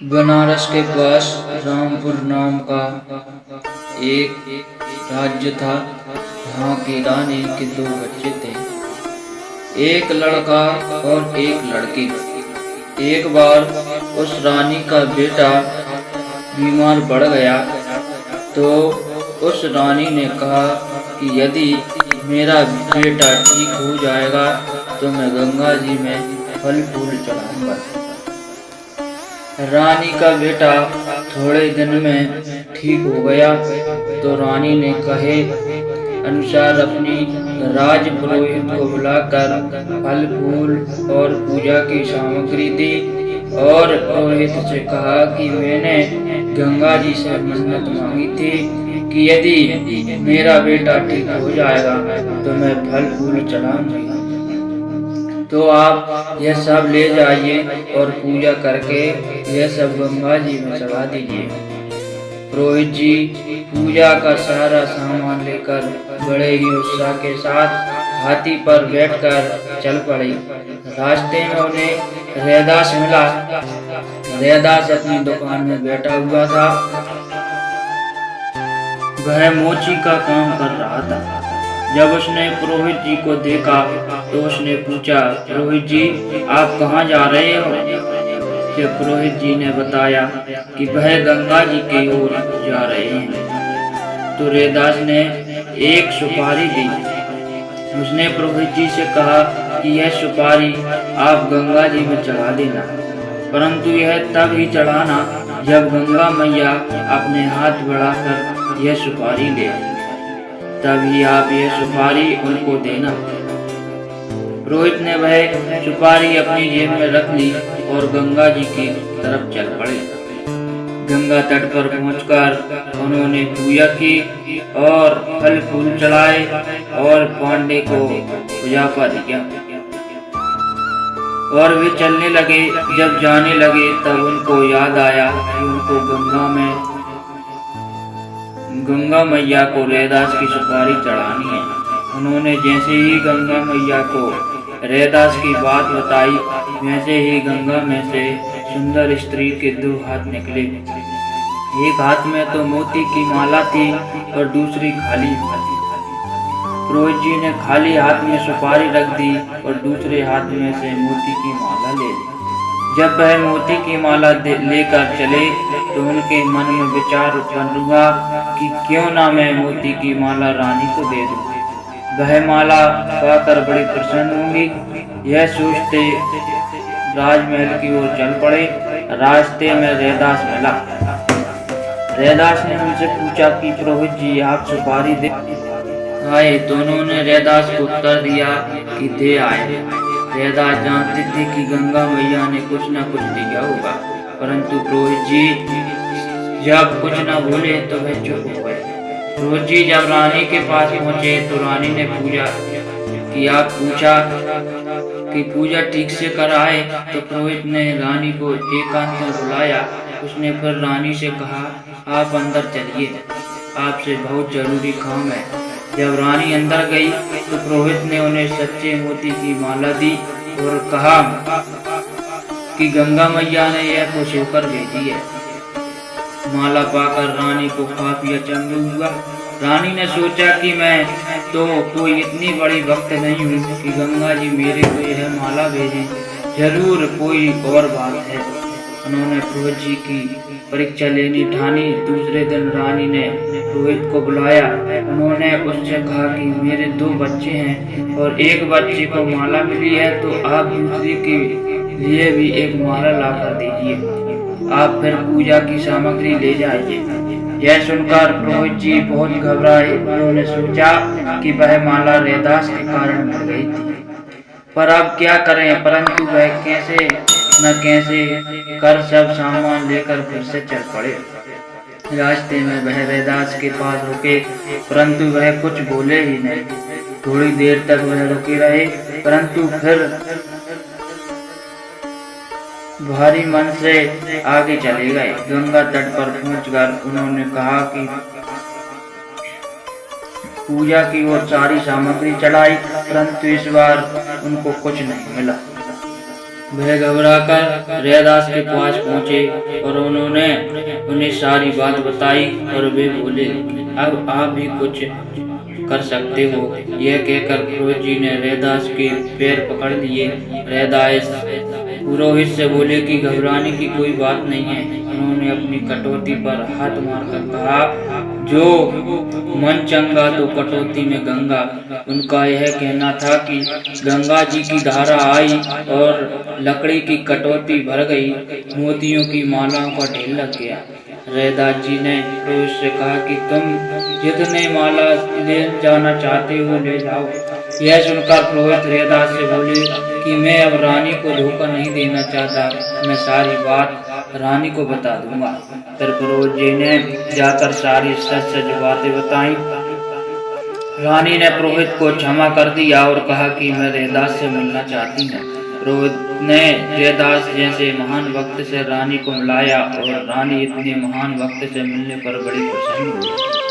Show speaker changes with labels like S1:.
S1: बनारस के पास रामपुर नाम का एक राज्य था। यहाँ की रानी के दो बच्चे थे, एक लड़का और एक लड़की। एक बार उस रानी का बेटा बीमार पड़ गया तो उस रानी ने कहा कि यदि मेरा बेटा ठीक हो जाएगा तो मैं गंगा जी में फल फूल चढ़ाऊंगा। रानी का बेटा थोड़े दिन में ठीक हो गया तो रानी ने कहे अनुसार अपनी राज पुरोहित को बुलाकर फल फूल और पूजा की सामग्री दी और पुरोहित से कहा कि मैंने गंगा जी से मन्नत मांगी थी कि यदि मेरा बेटा ठीक हो जाएगा तो मैं फल फूल चढ़ाऊंगी, तो आप यह सब ले जाइए और पूजा करके यह सब गंगा जी में चढ़ा दीजिए। पुरोहित जी पूजा का सारा सामान लेकर बड़े ही उत्साह के साथ हाथी पर बैठकर चल पड़े। रास्ते में उन्हें रैदास मिला। रैदास अपनी दुकान में बैठा हुआ था। वह मोची का काम कर रहा था। जब उसने पुरोहित जी को देखा तो उसने पूछा, पुरोहित जी आप कहाँ जा रहे हो? जब पुरोहित जी ने बताया कि वह गंगा जी की ओर जा रहे हैं तो रैदास ने एक सुपारी दी। उसने पुरोहित जी से कहा कि यह सुपारी आप गंगा जी में चढ़ा देना, परंतु यह तब ही चढ़ाना जब गंगा मैया अपने हाथ बढ़ाकर यह सुपारी ले आई, तभी आप यह सुपारी उनको देना। पुरोहित ने वह सुपारी अपनी जेब में रख ली और गंगा जी की तरफ चल पड़े। गंगा तट पर पहुंचकर उन्होंने पूजा की और फल फूल चढ़ाए और पांडे को पूजापा दिया और वे चलने लगे। जब जाने लगे तब उनको याद आया कि उनको गंगा मैया को रैदास की सुपारी चढ़ानी है। उन्होंने जैसे ही गंगा मैया को रैदास की बात बताई, वैसे ही गंगा में से सुंदर स्त्री के दो हाथ निकले। एक हाथ में तो मोती की माला थी और दूसरी खाली। पुरोहित जी ने खाली हाथ में सुपारी रख दी और दूसरे हाथ में से मोती की माला ले ली। जब वह मोती की माला लेकर चले तो उनके मन में विचार उत्पन्न हुआ कि क्यों ना मैं मोती की माला रानी को दे दूं। वह माला पाकर बड़ी प्रसन्न होंगी। यह सोचते राजमहल की ओर चल पड़े। रास्ते में रैदास मिला। रैदास ने उनसे पूछा कि पुरोहित जी आप सुपारी दे आए? तो उन्होंने रैदास को उत्तर दिया कि दे आए। रैदास जानते थे कि गंगा मैया ने कुछ न कुछ दिया होगा, परंतु पुरोहित जी जब कुछ न बोले तो वह चुप हो गए। पुरोहित जी जब रानी के पास पहुंचे तो रानी ने पूछा कि आप पूजा ठीक से कराए? तो पुरोहित ने रानी को एकांत में बुलाया। उसने फिर रानी से कहा आप अंदर चलिए, आपसे बहुत जरूरी काम है। जब रानी अंदर गई तो पुरोहित ने उन्हें सच्चे मोती की माला दी और कहा कि गंगा मैया ने यह खुश होकर भेजी है। माला पाकर रानी को काफी अचंभा हुआ। रानी ने सोचा कि मैं तो कोई इतनी बड़ी भक्त नहीं हूँ कि गंगा जी मेरे को यह माला भेजें, जरूर कोई और बात है। उन्होंने पुरोहित जी की परीक्षा लेनी ठानी। दूसरे दिन रानी ने पुरोहित को बुलाया। उन्होंने उससे कहा कि मेरे दो बच्चे हैं और एक बच्चे को माला मिली है, तो आप दूसरे के लिए भी एक माला लाकर दीजिए। आप फिर पूजा की सामग्री ले जाइए। यह सुनकर पुरोहित जी बहुत घबराए। उन्होंने सोचा कि वह माला रैदास के कारण मिल गई थी, पर अब क्या करें। परंतु वह कैसे न कैसे कर सब सामान लेकर फिर से चल पड़े। रास्ते में वह रैदास के पास रुके, परंतु वह कुछ बोले ही नहीं। थोड़ी देर तक वह रुके रहे, परंतु फिर भारी मन से आगे चले गए। गंगा तट पर पहुंचकर उन्होंने कहा कि पूजा की ओर सारी सामग्री चढ़ाई, परंतु इस बार उनको कुछ नहीं मिला। वह घबराकर रैदास के पास पहुंचे और उन्होंने उन्हें सारी बात बताई और वे बोले, अब आप भी कुछ कर सकते हो। यह कहकर पुरोहित जी ने रैदास के पैर पकड़ लिए। रैदास पुरोहित से बोले कि घबराने की कोई बात नहीं है। उन्होंने अपनी कटौती पर हाथ मारकर कहा, जो मन चंगा तो कटौती में गंगा। उनका यह कहना था कि गंगा जी की धारा आई और लकड़ी की कटौती भर गई, मोतियों की मालाओं का ढेर लग गया। रैदास जी ने पुरोहित से कहा कि तुम जितने माला ले जाना चाहते हो ले जाओ। यह सुनकर पुरोहित रैदास से बोले कि मैं अब रानी को धोखा नहीं देना चाहता, मैं सारी बात रानी को बता दूंगा। फिर पुरोहित जी ने जाकर सारी सच सच बातें बताई। रानी ने पुरोहित को क्षमा कर दिया और कहा कि मैं रैदास से मिलना चाहती हूँ। पुरोहित ने रैदास जैसे महान वक्त से रानी को मिलाया और रानी इतने महान वक्त से मिलने पर बड़ी प्रसन्न हुई।